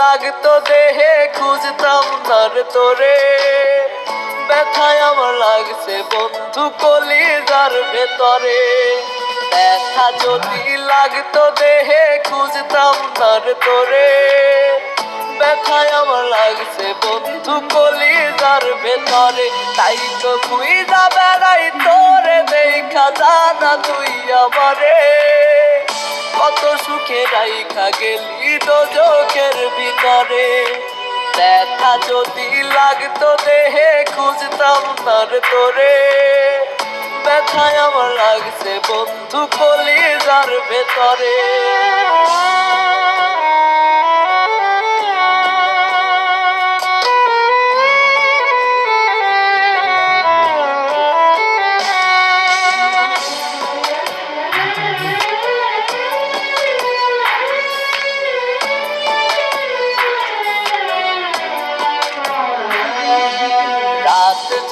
লাগতো দেহে খুঁজতাম না রে তোরে, ব্যথায় আমার লাগছে বন্ধু কলিজার ভেতরে। ব্যথা যদি লাগতো দেহে খুঁজতাম না রে তোরে, ব্যথায় আমার লাগছে বন্ধু কলিজার ভেতরে। তাই তো খুঁজা বেড়াই তোরে দেখা জানা তুই আমারে, কত সুখে রাইখা গেলি দোজখের ভিতরে। ব্যথা যদি লাগতো দেহে খুঁজতাম না রে তোরে, ব্যথায় আমার লাগছে বন্ধু কলিজার ভেতরে।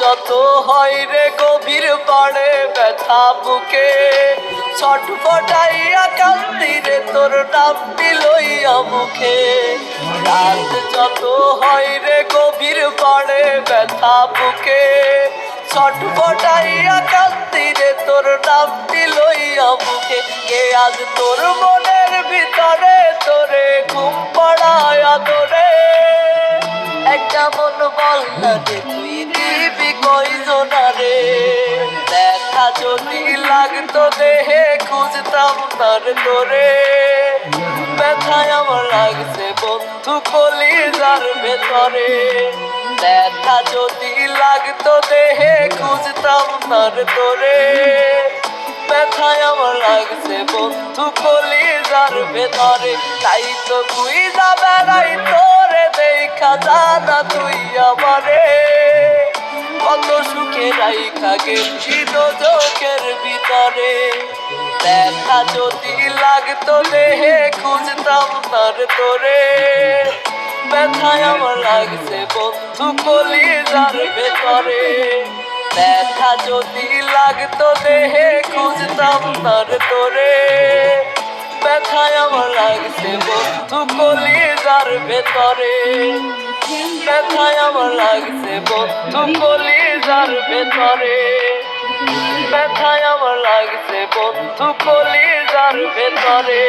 যত হয় রে গভীর পাড়ে ব্যথা বুকে, ছটফটাইয়া কান্দি রে তোর নামটি লইয়া মুখে। রাত যত হয় রে গভীর পাড়ে ব্যথা বুকে, ছটফটাইয়া কান্দি রে তোর নামটি লইয়া মুখে। কে আজ তোর মনের ভিতরে তোরে ঘুম পাড়ায় আদরে, একটা মন বল না রে তুই দিবি কয়জনারে। ব্যথা যদি লাগতো দেহে খুঁজতাম না রে তোরে, ব্যথায় আমার লাগছে বন্ধু কলিজার ভেতরে। ব্যথা যদি লাগতো দেহে খুঁজতাম না রে তোরে, ব্যথায় আমার লাগছে বন্ধু কলিজার ভেতরে। তাই তো খুঁজা বেড়াই তোরে দেখা জানা তুই আমারে, কত সুখে রাইখা গেছি দোজখের ভিতরে। ব্যথা যদি লাগতো দেহে খুঁজতাম না রে তোরে, ব্যথায় আমার লাগছে বন্ধু কলিজার ভেতরে। ব্যথা যদি লাগতো দেহে খুঁজতাম না রে তোরে, ব্যথায় আমার লাগছে বন্ধু কলিজার ভেতরে। ব্যথায় আমার লাগছে বন্ধু কলিজার ভেতরে। ব্যথায় আমার লাগছে বন্ধু কলিজার ভেতরে।